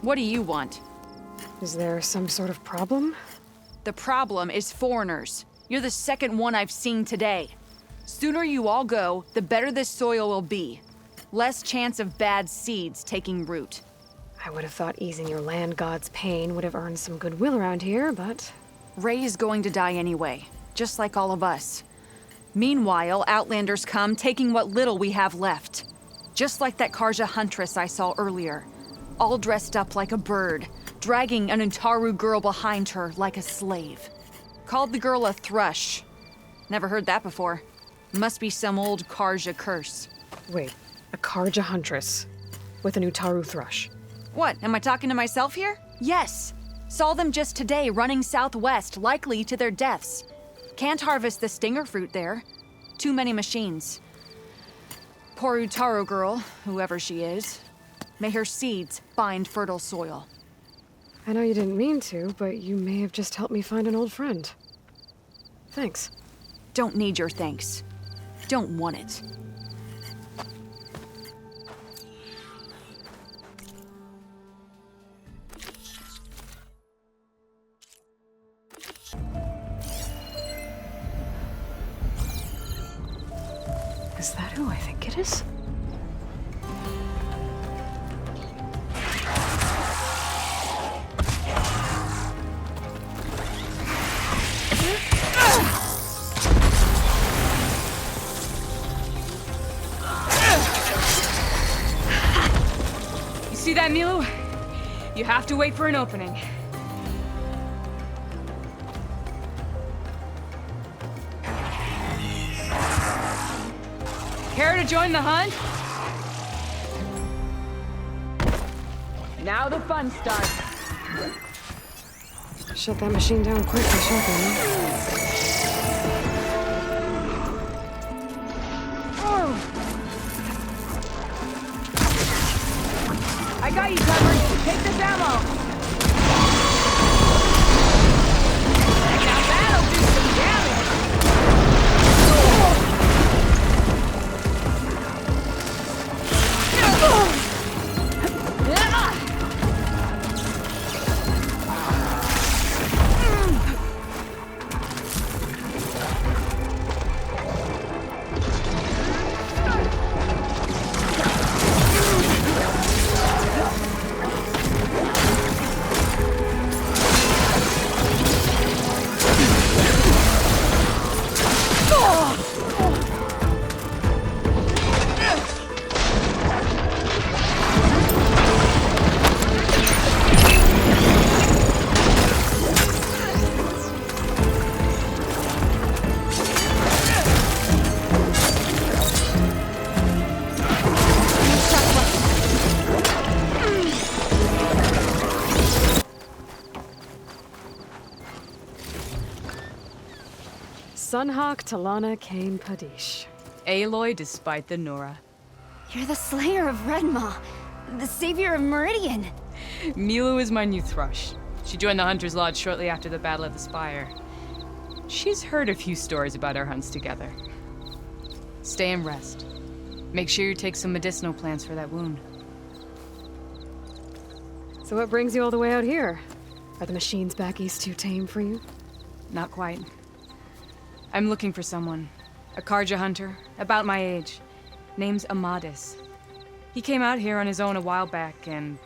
What do you want? Is there some sort of problem? The problem is foreigners. You're the second one I've seen today. Sooner you all go, the better this soil will be. Less chance of bad seeds taking root. I would have thought easing your land god's pain would have earned some goodwill around here, but... Ray is going to die anyway, just like all of us. Meanwhile, Outlanders come, taking what little we have left. Just like that Karja huntress I saw earlier. All dressed up like a bird, dragging an Untaru girl behind her like a slave. Called the girl a thrush. Never heard that before. Must be some old Karja curse. Wait, a Karja huntress with an Utaru thrush. What, am I talking to myself here? Yes. Saw them just today running southwest, likely to their deaths. Can't harvest the stinger fruit there. Too many machines. Poor Utaru girl, whoever she is. May her seeds find fertile soil. I know you didn't mean to, but you may have just helped me find an old friend. Thanks. Don't need your thanks. Don't want it. Is that who I think it is? You see that, Milu? You have to wait for an opening. Care to join the hunt? Now the fun starts. Shut that machine down quickly, shotgun. I got you covered. Take this ammo. Now that'll do some damage. Sunhawk Talanah Kane Padish. Aloy despite the Nora. You're the slayer of Redmaw, the savior of Meridian. Milu is my new thrush. She joined the Hunter's Lodge shortly after the Battle of the Spire. She's heard a few stories about our hunts together. Stay and rest. Make sure you take some medicinal plants for that wound. So what brings you all the way out here? Are the machines back east too tame for you? Not quite. I'm looking for someone. A Karja hunter, about my age. Name's Amadis. He came out here on his own a while back, and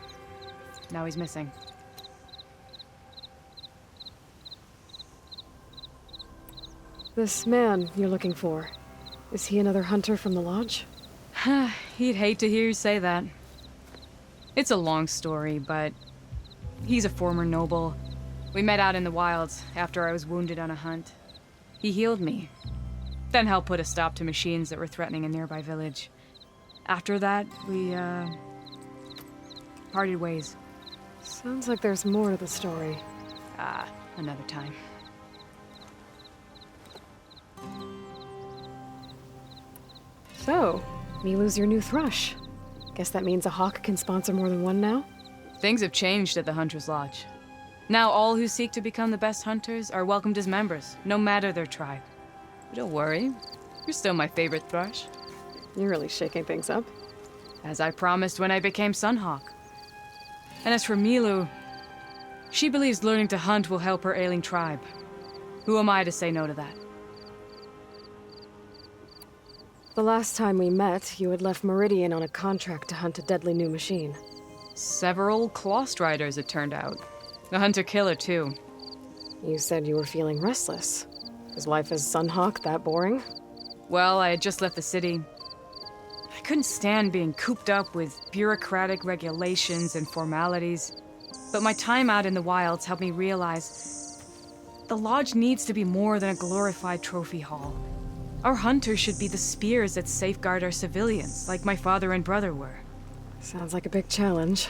now he's missing. This man you're looking for, is he another hunter from the lodge? He'd hate to hear you say that. It's a long story, but he's a former noble. We met out in the wilds after I was wounded on a hunt. He healed me, then helped put a stop to machines that were threatening a nearby village. After that, we, parted ways. Sounds like there's more to the story. Another time. So, Milu's your new thrush. Guess that means a hawk can sponsor more than one now? Things have changed at the Hunter's Lodge. Now all who seek to become the best hunters are welcomed as members, no matter their tribe. But don't worry, you're still my favorite thrush. You're really shaking things up. As I promised when I became Sunhawk. And as for Milu, she believes learning to hunt will help her ailing tribe. Who am I to say no to that? The last time we met, you had left Meridian on a contract to hunt a deadly new machine. Several Clost Riders, it turned out. A hunter-killer, too. You said you were feeling restless. Is life as Sunhawk that boring? Well, I had just left the city. I couldn't stand being cooped up with bureaucratic regulations and formalities. But my time out in the wilds helped me realize the Lodge needs to be more than a glorified trophy hall. Our hunters should be the spears that safeguard our civilians, like my father and brother were. Sounds like a big challenge.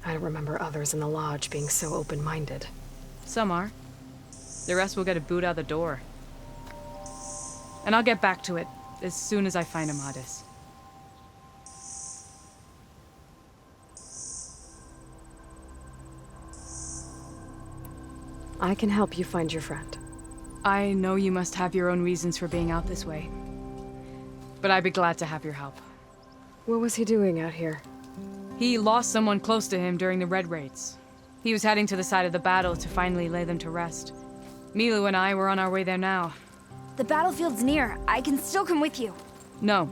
I don't remember others in the Lodge being so open-minded. Some are. The rest will get a boot out the door. And I'll get back to it as soon as I find Amadis. I can help you find your friend. I know you must have your own reasons for being out this way. But I'd be glad to have your help. What was he doing out here? He lost someone close to him during the Red Raids. He was heading to the side of the battle to finally lay them to rest. Milu and I were on our way there now. The battlefield's near. I can still come with you. No.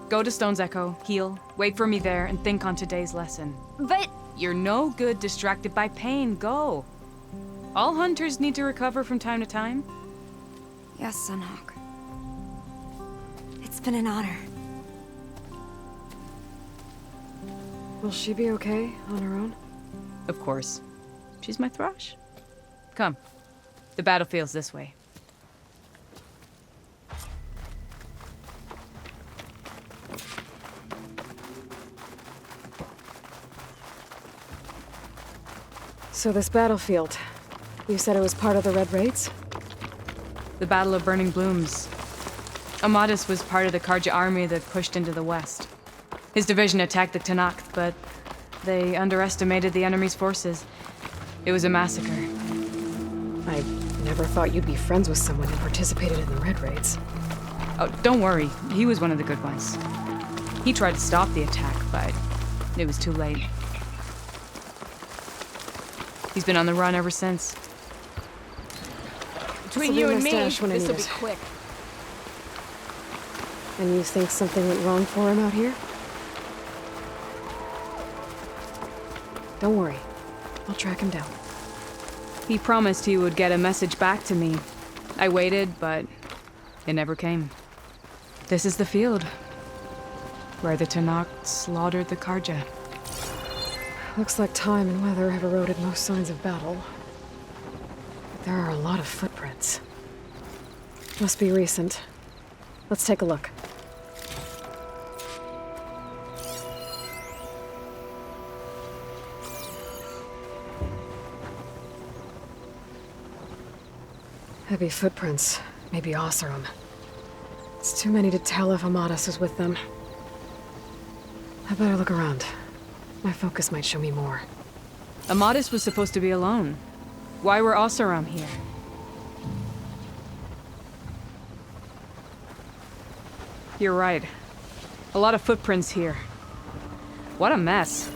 Go to Stone's Echo, heal, wait for me there, and think on today's lesson. But... You're no good distracted by pain. Go. All hunters need to recover from time to time. Yes, Sunhawk. It's been an honor. Will she be okay on her own? Of course. She's my thrush. Come. The battlefield's this way. So this battlefield, you said it was part of the Red Raids? The Battle of Burning Blooms. Amadis was part of the Karja army that pushed into the west. His division attacked the Talanah, but they underestimated the enemy's forces. It was a massacre. I never thought you'd be friends with someone who participated in the Red Raids. Oh, don't worry. He was one of the good ones. He tried to stop the attack, but it was too late. He's been on the run ever since. Between you and me, this'll be quick. And you think something went wrong for him out here? Don't worry. I'll track him down. He promised he would get a message back to me. I waited, but it never came. This is the field, where the Talanah slaughtered the Karja. Looks like time and weather have eroded most signs of battle. But there are a lot of footprints. Must be recent. Let's take a look. Heavy footprints. Maybe Oseram. It's too many to tell if Amadis is with them. I better look around. My focus might show me more. Amadis was supposed to be alone. Why were Oseram here? You're right. A lot of footprints here. What a mess.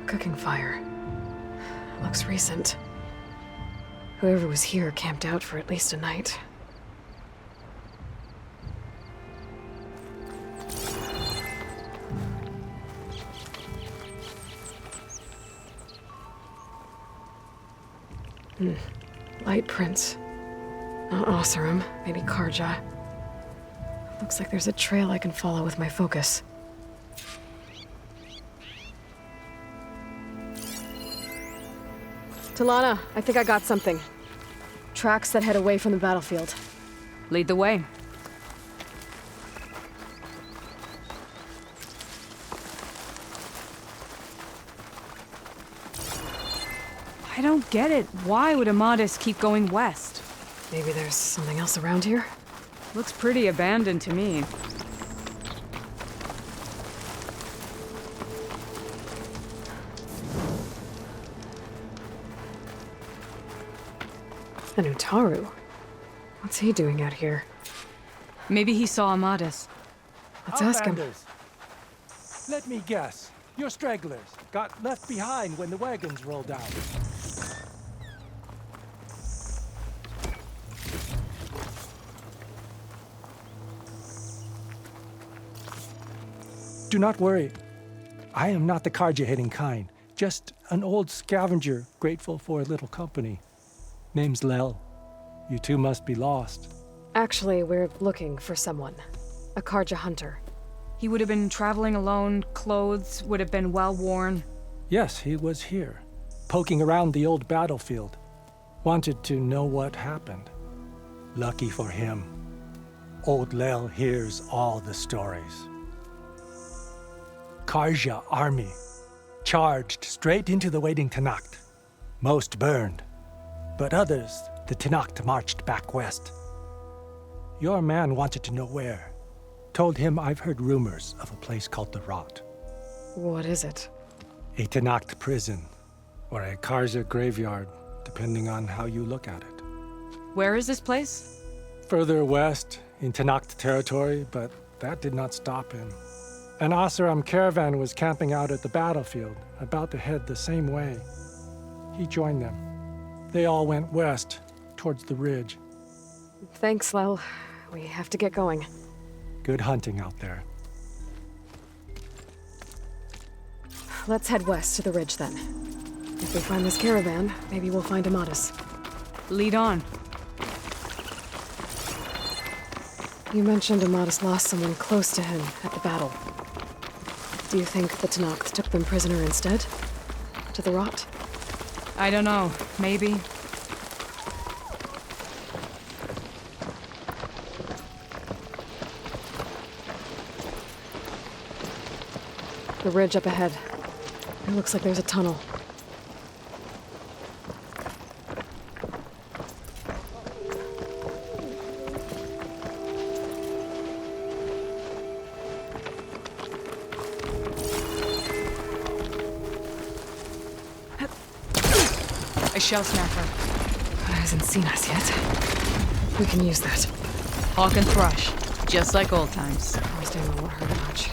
Cooking fire. Looks recent. Whoever was here camped out for at least a night. Light prints. Not Oseram, maybe Karja. Looks like there's a trail I can follow with my focus. Talanah, I think I got something. Tracks that head away from the battlefield. Lead the way. I don't get it. Why would Amadis keep going west? Maybe there's something else around here? Looks pretty abandoned to me. An Utaru? What's he doing out here? Maybe he saw Amadis. Let's ask him. Outlanders. Let me guess. You're stragglers. Got left behind when the wagons rolled out. Do not worry. I am not the Karja-hating kind. Just an old scavenger grateful for a little company. Name's Lel. You two must be lost. Actually, we're looking for someone. A Karja hunter. He would have been traveling alone, clothes would have been well worn. Yes, he was here, poking around the old battlefield. Wanted to know what happened. Lucky for him, old Lel hears all the stories. Karja army charged straight into the waiting Tanacht. Most burned, but others, the Tanacht marched back west. Your man wanted to know where. Told him I've heard rumors of a place called the Rot. What is it? A Tanacht prison, or a Karja graveyard, depending on how you look at it. Where is this place? Further west, in Tanacht territory, but that did not stop him. An Oseram caravan was camping out at the battlefield, about to head the same way. He joined them. They all went west, towards the ridge. Thanks, Lel. We have to get going. Good hunting out there. Let's head west to the ridge then. If we find this caravan, maybe we'll find Amadis. Lead on. You mentioned Amadis lost someone close to him at the battle. Do you think the Tanacht took them prisoner instead? To the Rot? I don't know. Maybe. The ridge up ahead. It looks like there's a tunnel. A shell smacker. Hasn't seen us yet. We can use that. Hawk and thrush. Just like old times. Always doing won't hurt much.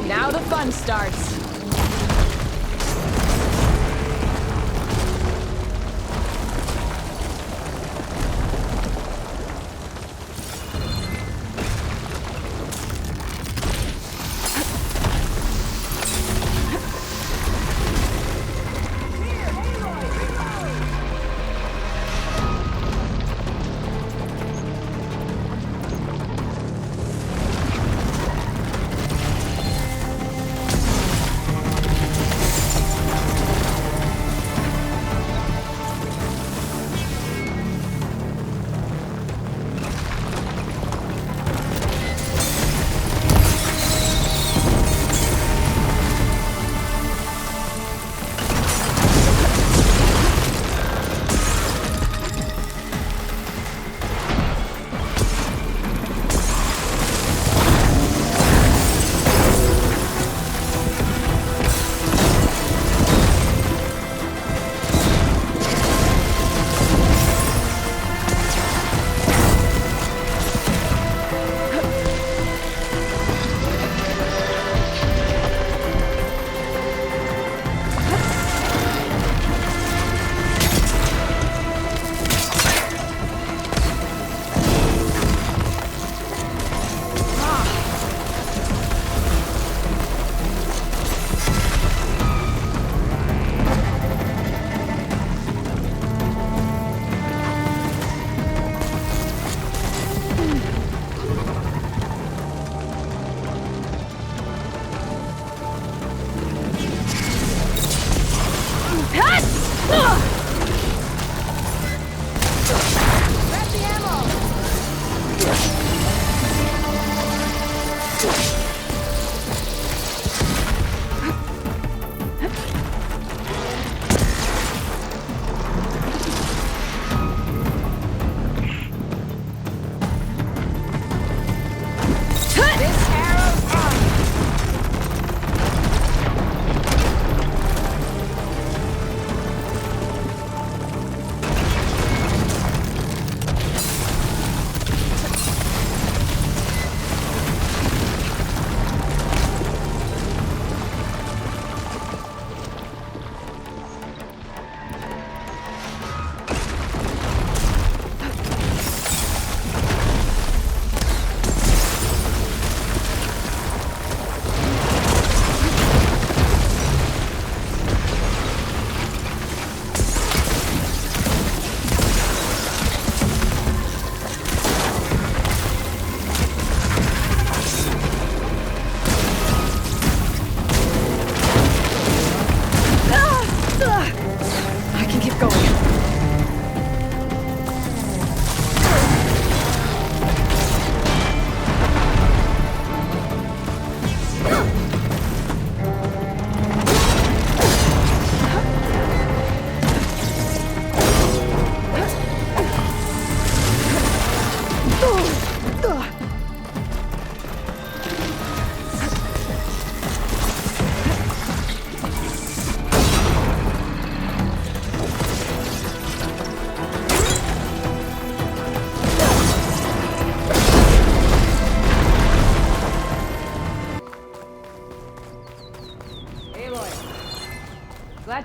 Now the fun starts.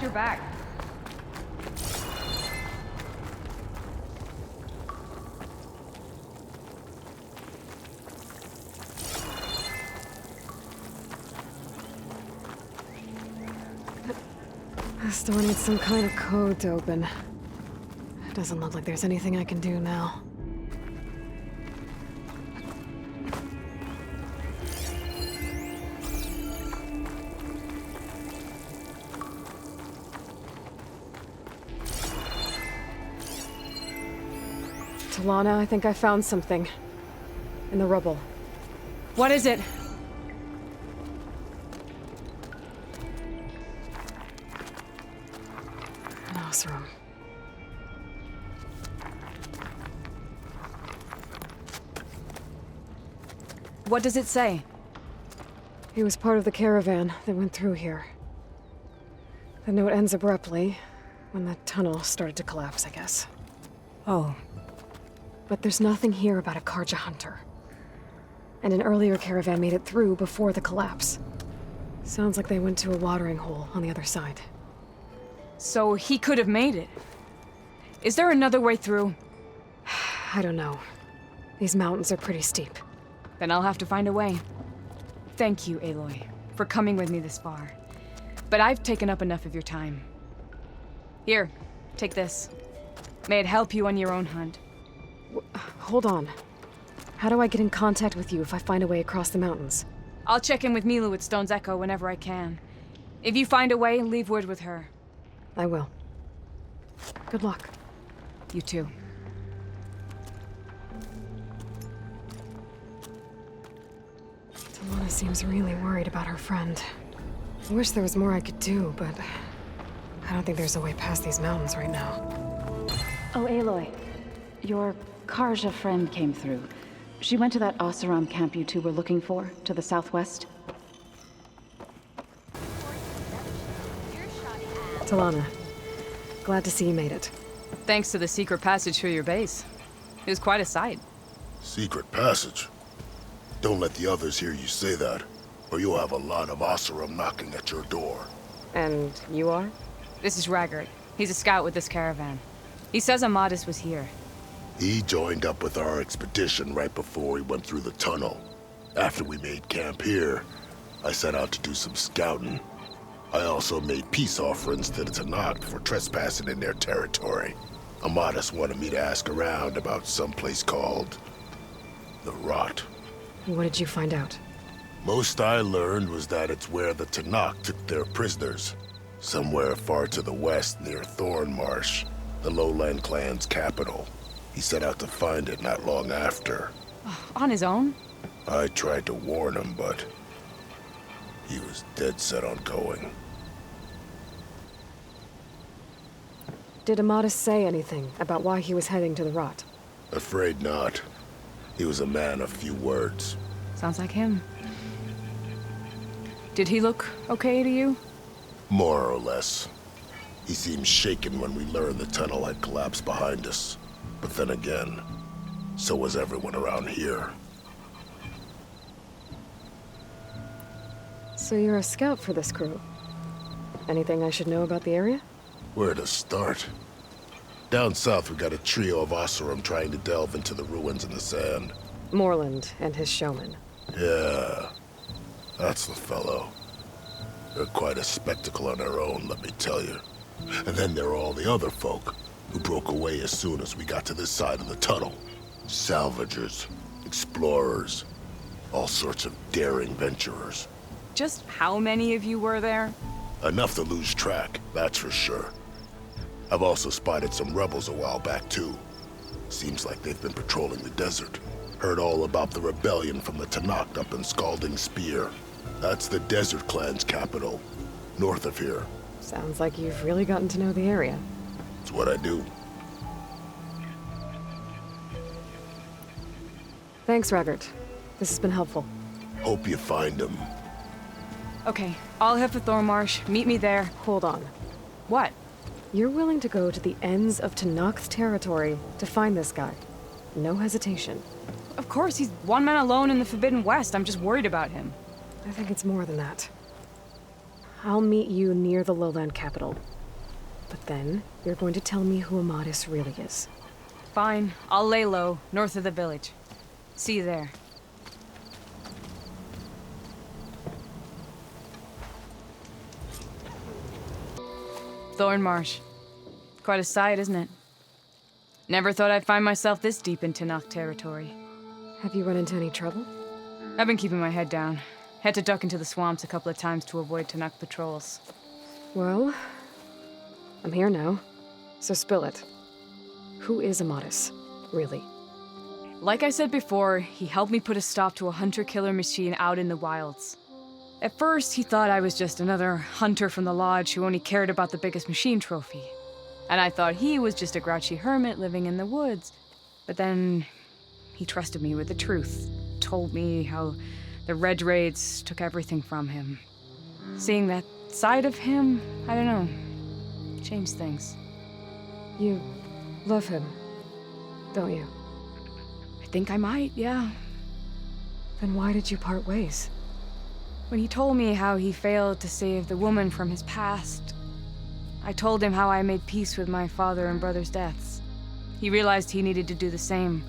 your back. This door needs some kind of code to open. It doesn't look like there's anything I can do now. Talanah, I think I found something. In the rubble. What is it? An Oseram. What does it say? He was part of the caravan that went through here. The note ends abruptly, when the tunnel started to collapse, I guess. Oh. But there's nothing here about a Karja hunter. And an earlier caravan made it through before the collapse. Sounds like they went to a watering hole on the other side. So he could have made it. Is there another way through? I don't know. These mountains are pretty steep. Then I'll have to find a way. Thank you, Aloy, for coming with me this far. But I've taken up enough of your time. Here, take this. May it help you on your own hunt. Hold on. How do I get in contact with you if I find a way across the mountains? I'll check in with Milu at Stone's Echo whenever I can. If you find a way, leave word with her. I will. Good luck. You too. Talanah seems really worried about her friend. I wish there was more I could do, but I don't think there's a way past these mountains right now. Oh, Aloy. Your Karja friend came through. She went to that Oseram camp you two were looking for, to the southwest. Talanah, glad to see you made it. Thanks to the secret passage through your base. It was quite a sight. Secret passage? Don't let the others hear you say that, or you'll have a lot of Oseram knocking at your door. And you are? This is Raggart. He's a scout with this caravan. He says Amadis was here. He joined up with our expedition right before he went through the tunnel. After we made camp here, I set out to do some scouting. I also made peace offerings to the Talanah for trespassing in their territory. Amadis wanted me to ask around about some place called the Rot. What did you find out? Most I learned was that it's where the Talanah took their prisoners. Somewhere far to the west near Thornmarsh, the Lowland clan's capital. He set out to find it not long after. On his own? I tried to warn him, but he was dead set on going. Did Amadis say anything about why he was heading to the Rot? Afraid not. He was a man of few words. Sounds like him. Did he look okay to you? More or less. He seemed shaken when we learned the tunnel had collapsed behind us. But then again, so was everyone around here. So you're a scout for this crew? Anything I should know about the area? Where to start? Down south, we got a trio of Oseram trying to delve into the ruins in the sand. Moreland and his showman. Yeah, that's the fellow. They're quite a spectacle on their own, let me tell you. And then there are all the other folk, who broke away as soon as we got to this side of the tunnel. Salvagers, explorers, all sorts of daring venturers. Just how many of you were there? Enough to lose track, that's for sure. I've also spotted some rebels a while back, too. Seems like they've been patrolling the desert. Heard all about the rebellion from the Talanah up in Scalding Spear. That's the Desert Clan's capital, north of here. Sounds like you've really gotten to know the area. It's what I do. Thanks, Raggart. This has been helpful. Hope you find him. Okay, I'll head for Thornmarsh. Meet me there. Hold on. What? You're willing to go to the ends of Tanakh's territory to find this guy. No hesitation. Of course, he's one man alone in the Forbidden West. I'm just worried about him. I think it's more than that. I'll meet you near the lowland capital. But then, you're going to tell me who Amadis really is. Fine, I'll lay low, north of the village. See you there. Thorn Marsh. Quite a sight, isn't it? Never thought I'd find myself this deep in Talanah territory. Have you run into any trouble? I've been keeping my head down. Had to duck into the swamps a couple of times to avoid Talanah patrols. Well, I'm here now, so spill it. Who is Amadis, really? Like I said before, he helped me put a stop to a hunter-killer machine out in the wilds. At first, he thought I was just another hunter from the lodge who only cared about the biggest machine trophy. And I thought he was just a grouchy hermit living in the woods. But then, he trusted me with the truth. Told me how the Red Raids took everything from him. Seeing that side of him, I don't know, changed things. You love him, don't you? I think I might, yeah. Then why did you part ways? When he told me how he failed to save the woman from his past, I told him how I made peace with my father and brother's deaths. He realized he needed to do the same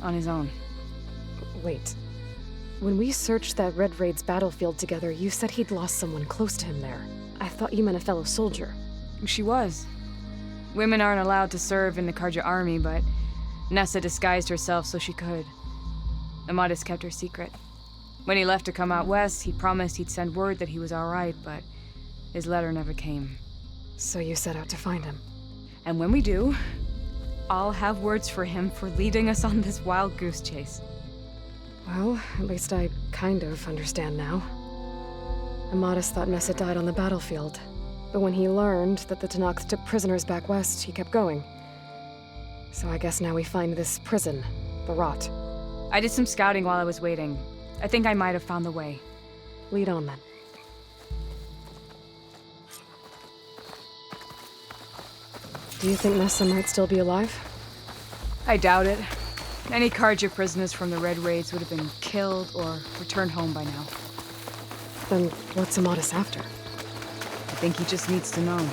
on his own. Wait. When we searched that Red Raid's battlefield together, you said he'd lost someone close to him there. I thought you meant a fellow soldier. She was. Women aren't allowed to serve in the Karja army, but Nessa disguised herself so she could. Amadis kept her secret. When he left to come out west, he promised he'd send word that he was all right, but his letter never came. So you set out to find him. And when we do, I'll have words for him for leading us on this wild goose chase. Well, at least I kind of understand now. Amadis thought Nessa died on the battlefield, but when he learned that the Talanahs took prisoners back west, he kept going. So I guess now we find this prison, the Rot. I did some scouting while I was waiting. I think I might have found the way. Lead on then. Do you think Nessa might still be alive? I doubt it. Any Karja prisoners from the Red Raids would have been killed or returned home by now. Then what's Amadis after? I think he just needs to know.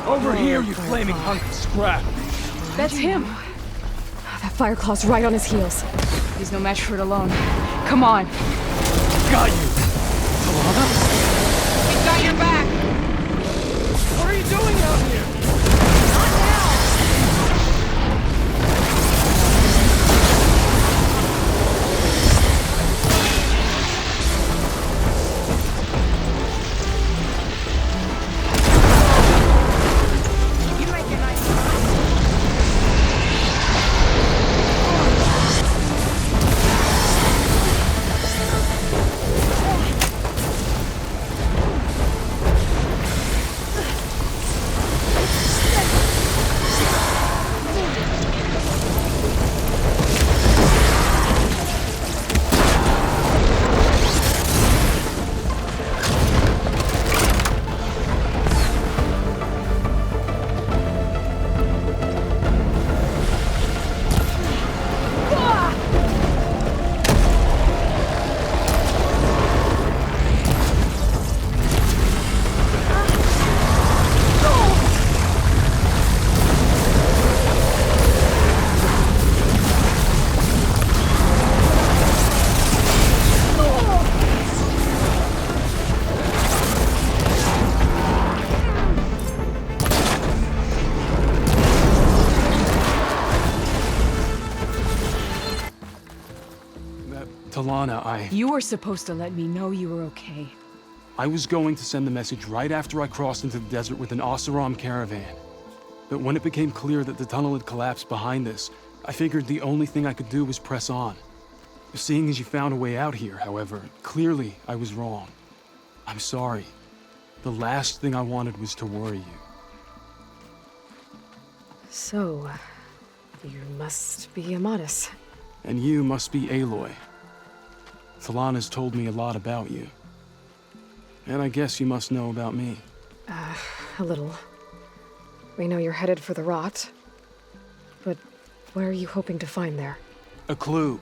Over here, you flaming hunk of scrap! That's him! That Fireclaw's right on his heels. He's no match for it alone. Come on! Got you! Talanah? He's got your back! What are you doing out here? Talanah, You were supposed to let me know you were okay. I was going to send the message right after I crossed into the desert with an Oseram caravan. But when it became clear that the tunnel had collapsed behind us, I figured the only thing I could do was press on. Seeing as you found a way out here, however, clearly I was wrong. I'm sorry. The last thing I wanted was to worry you. So, You must be Amadis. And you must be Aloy. Talanah's told me a lot about you. And I guess you must know about me. A little. We know you're headed for the rot. But what are you hoping to find there? A clue.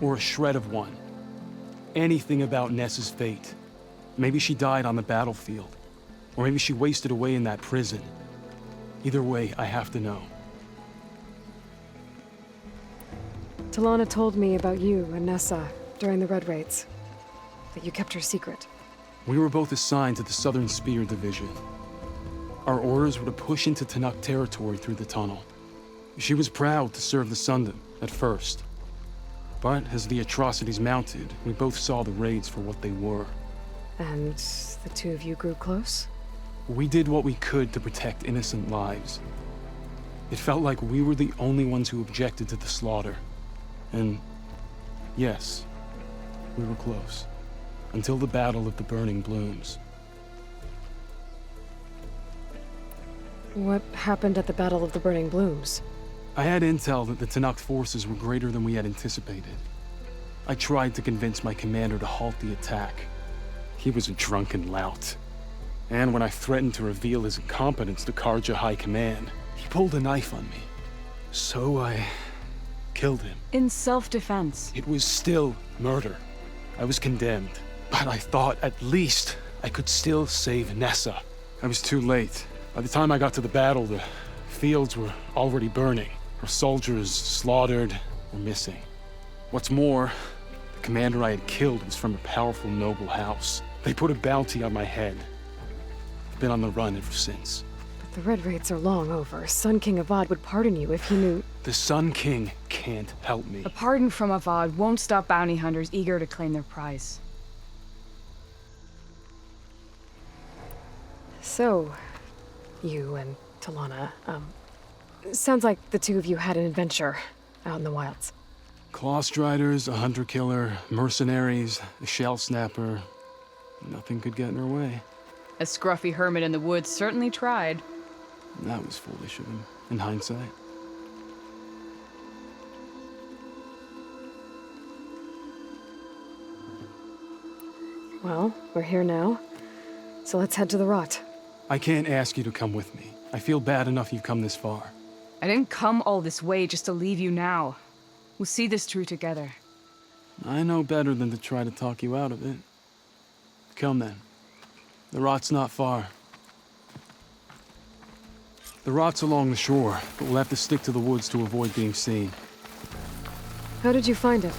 Or a shred of one. Anything about Nessa's fate. Maybe she died on the battlefield. Or maybe she wasted away in that prison. Either way, I have to know. Talanah told me about you and Nessa during the Red Raids. That you kept her secret. We were both assigned to the Southern Spear Division. Our orders were to push into Tanakh territory through the tunnel. She was proud to serve the Sundom at first. But as the atrocities mounted, we both saw the raids for what they were. And the two of you grew close? We did what we could to protect innocent lives. It felt like we were the only ones who objected to the slaughter. And yes, we were close. Until the Battle of the Burning Blooms. What happened at the Battle of the Burning Blooms? I had intel that the Tanakh forces were greater than we had anticipated. I tried to convince my commander to halt the attack. He was a drunken lout. And when I threatened to reveal his incompetence to Karja High Command, he pulled a knife on me. So I killed him. In self-defense. It was still murder. I was condemned. But I thought at least I could still save Nessa. I was too late. By the time I got to the battle, the fields were already burning. Our soldiers slaughtered or missing. What's more, the commander I had killed was from a powerful noble house. They put a bounty on my head. I've been on the run ever since. But the Red Raids are long over. Sun King Avad would pardon you if he knew... The Sun King can't help me. A pardon from Avad won't stop bounty hunters eager to claim their prize. So, you and Talanah, sounds like the two of you had an adventure out in the wilds. Claw Striders, a hunter-killer, mercenaries, a shell snapper. Nothing could get in her way. A scruffy hermit in the woods certainly tried. That was foolish of him, in hindsight. Well, we're here now, so let's head to the rot. I can't ask you to come with me. I feel bad enough you've come this far. I didn't come all this way just to leave you now. We'll see this through together. I know better than to try to talk you out of it. Come then. The rot's not far. The rot's along the shore, but we'll have to stick to the woods to avoid being seen. How did you find it?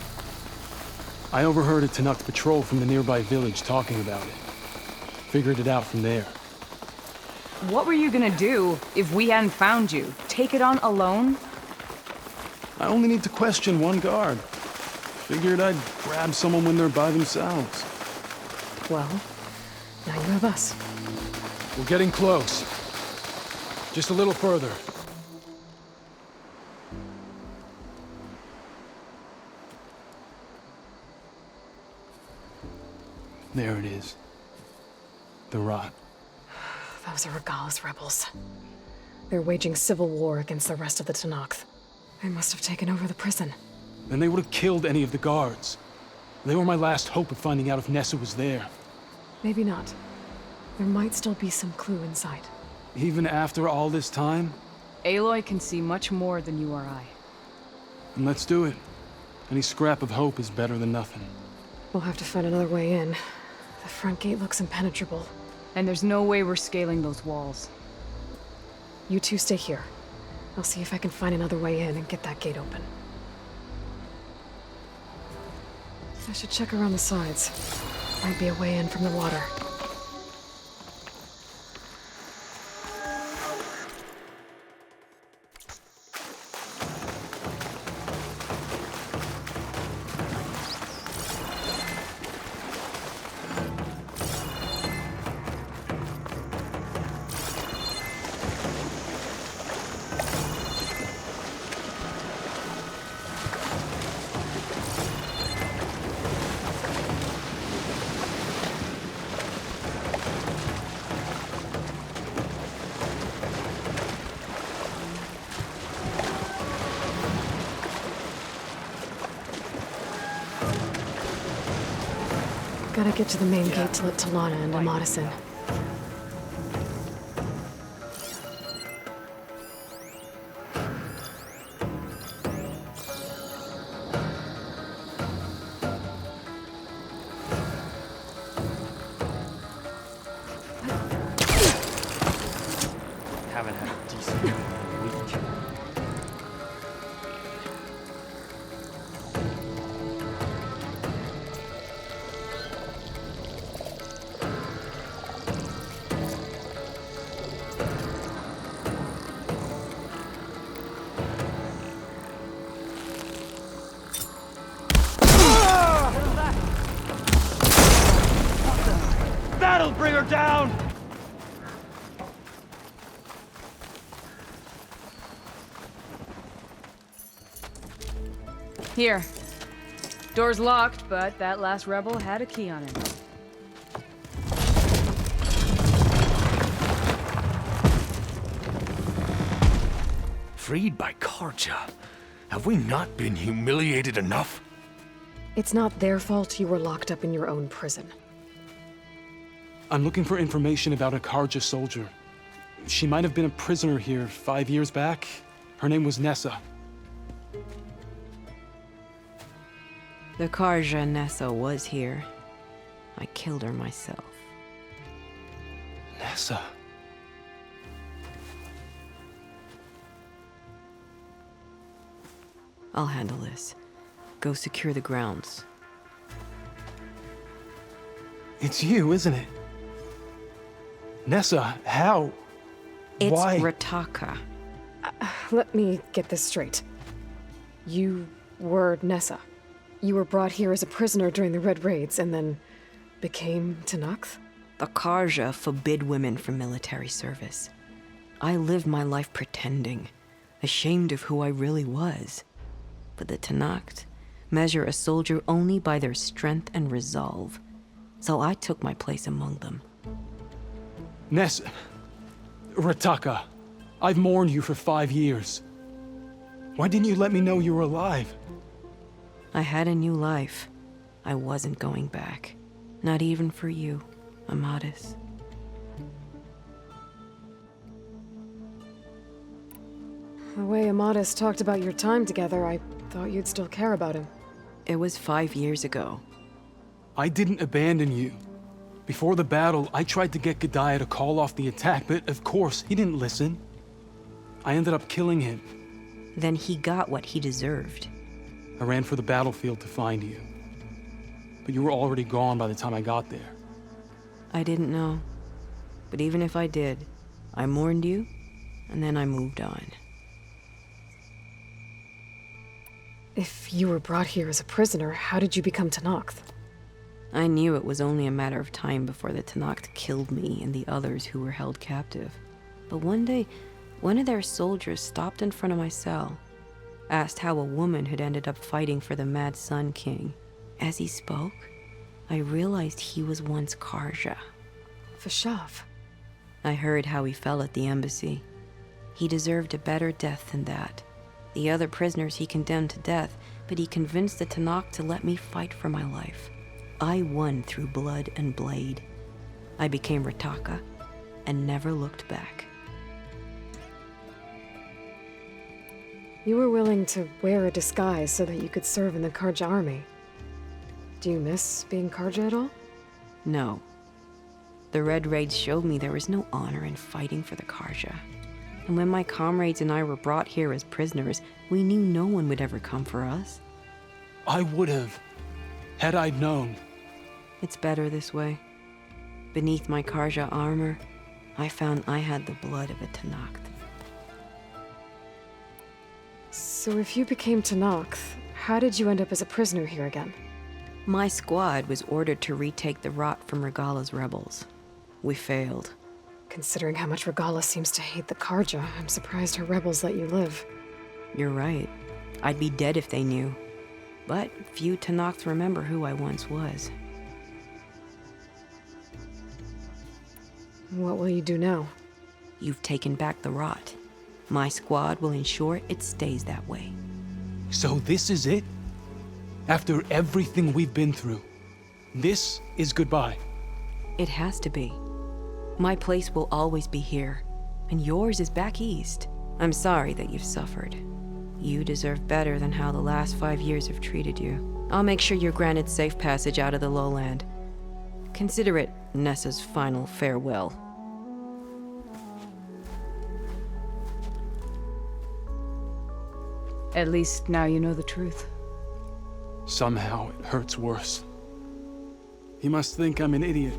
I overheard a Tanakh patrol from the nearby village talking about it. Figured it out from there. What were you gonna do if we hadn't found you? Take it on alone? I only need to question one guard. Figured I'd grab someone when they're by themselves. Well, now you have us. We're getting close. Just a little further. There it is. The rot. Those are Regal's rebels. They're waging civil war against the rest of the Tanakh. They must have taken over the prison. Then they would have killed any of the guards. They were my last hope of finding out if Nessa was there. Maybe not. There might still be some clue inside. Even after all this time? Aloy can see much more than you or I. And let's do it. Any scrap of hope is better than nothing. We'll have to find another way in. The front gate looks impenetrable. And there's no way we're scaling those walls. You two stay here. I'll see if I can find another way in and get that gate open. I should check around the sides. Might be a way in from the water. gotta get to the main gate to let Talanah and Amadis in. Haven't had a decent meal in a week. That'll bring her down! Here. Door's locked, but that last rebel had a key on it. Freed by Karja. Have we not been humiliated enough? It's not their fault you were locked up in your own prison. I'm looking for information about a Karja soldier. She might have been a prisoner here 5 years back. Her name was Nessa. The Karja Nessa was here. I killed her myself. Nessa? I'll handle this. Go secure the grounds. It's you, isn't it? Nessa, how? It's Why? Rataka. Let me get this straight. You were Nessa. You were brought here as a prisoner during the Red Raids and then became Talanah? The Karja forbid women from military service. I lived my life pretending, ashamed of who I really was. But the Talanah measure a soldier only by their strength and resolve. So I took my place among them. Nessa... Rataka, I've mourned you for 5 years. Why didn't you let me know you were alive? I had a new life. I wasn't going back. Not even for you, Amadis. The way Amadis talked about your time together, I thought you'd still care about him. It was 5 years ago. I didn't abandon you. Before the battle, I tried to get G'daiah to call off the attack, but of course, he didn't listen. I ended up killing him. Then he got what he deserved. I ran for the battlefield to find you. But you were already gone by the time I got there. I didn't know. But even if I did, I mourned you, and then I moved on. If you were brought here as a prisoner, how did you become Talanah? I knew it was only a matter of time before the Talanah killed me and the others who were held captive. But one day, one of their soldiers stopped in front of my cell, asked how a woman had ended up fighting for the Mad Sun King. As he spoke, I realized he was once Karja. Vashav. I heard how he fell at the embassy. He deserved a better death than that. The other prisoners he condemned to death, but he convinced the Talanah to let me fight for my life. I won through blood and blade. I became Rataka and never looked back. You were willing to wear a disguise so that you could serve in the Karja army. Do you miss being Karja at all? No. The Red Raids showed me there was no honor in fighting for the Karja. And when my comrades and I were brought here as prisoners, we knew no one would ever come for us. I would have, had I known. It's better this way. Beneath my Karja armor, I found I had the blood of a Talanah. So if you became Talanah, how did you end up as a prisoner here again? My squad was ordered to retake the rot from Regala's rebels. We failed. Considering how much Regala seems to hate the Karja, I'm surprised her rebels let you live. You're right. I'd be dead if they knew. But few Tanaks remember who I once was. What will you do now? You've taken back the rot. My squad will ensure it stays that way. So this is it? After everything we've been through, This is goodbye. It has to be. My place will always be here, and yours is back east. I'm sorry that you've suffered. You deserve better than how the last 5 years have treated you. I'll make sure you're granted safe passage out of the lowland. Consider it Nessa's final farewell. At least now you know the truth. Somehow it hurts worse. He must think I'm an idiot.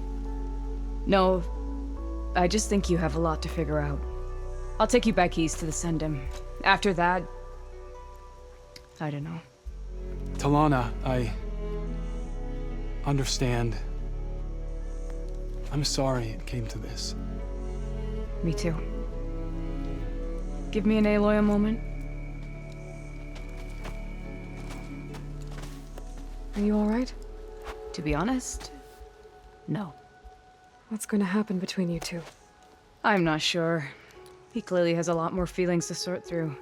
No, I just think you have a lot to figure out. I'll take you back east to the Sendum. After that, I don't know. Talanah, I understand. I'm sorry it came to this. Me too. Give me and Aloy a moment. Are you all right? To be honest, no. What's going to happen between you two? I'm not sure. He clearly has a lot more feelings to sort through,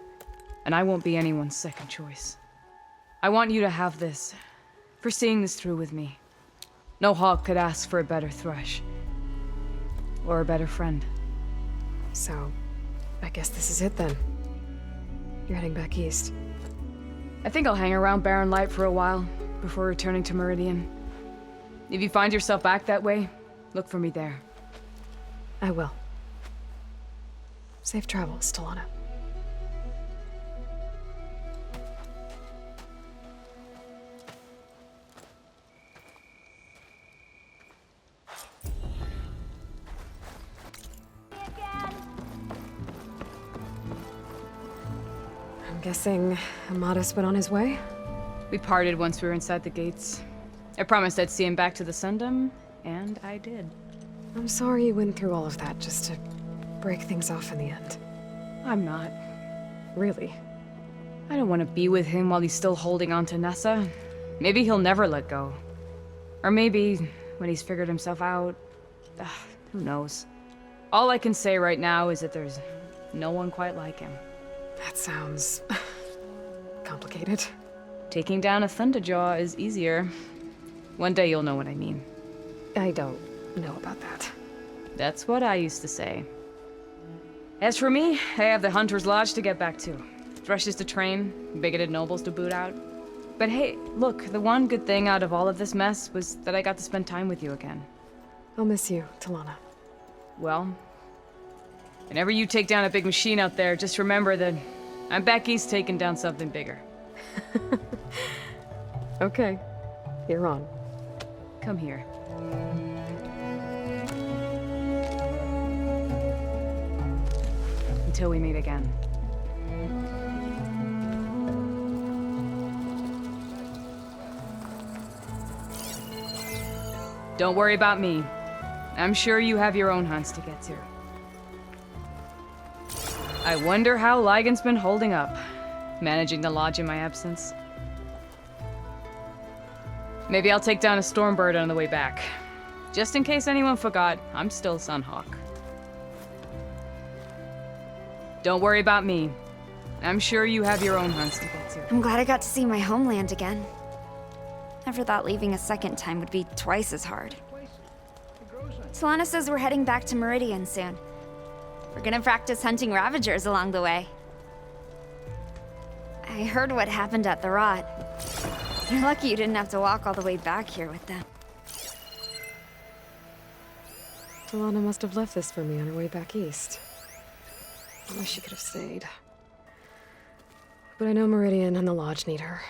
and I won't be anyone's second choice. I want you to have this, for seeing this through with me. No hawk could ask for a better thrush. Or a better friend. So, I guess this is it then. You're heading back east. I think I'll hang around Barren Light for a while, before returning to Meridian. If you find yourself back that way, look for me there. I will. Safe travels, Talanah. I'm guessing Amadis went on his way? We parted once we were inside the gates. I promised I'd see him back to the Sundom, and I did. I'm sorry you went through all of that just to break things off in the end. I'm not. Really? I don't want to be with him while he's still holding on to Nessa. Maybe he'll never let go. Or maybe, when he's figured himself out... who knows? All I can say right now is that there's no one quite like him. That sounds... complicated. Taking down a Thunderjaw is easier. One day you'll know what I mean. I don't know about that. That's what I used to say. As for me, I have the Hunter's Lodge to get back to. Thrushes to train, bigoted nobles to boot out. But hey, look, the one good thing out of all of this mess was that I got to spend time with you again. I'll miss you, Talanah. Well, whenever you take down a big machine out there, just remember that I'm back east taking down something bigger. Okay, you're on. Come here. Until we meet again. Don't worry about me. I'm sure you have your own hunts to get to. I wonder how Ligon's been holding up, managing the lodge in my absence. Maybe I'll take down a Stormbird on the way back. Just in case anyone forgot, I'm still Sunhawk. Don't worry about me. I'm sure you have your own hunts to get to. I'm glad I got to see my homeland again. Never thought leaving a second time would be twice as hard. Talanah says we're heading back to Meridian soon. We're gonna practice hunting Ravagers along the way. I heard what happened at the Rot. You're lucky you didn't have to walk all the way back here with them. Talanah must have left this for me on her way back east. I wish she could have stayed. But I know Meridian and the Lodge need her.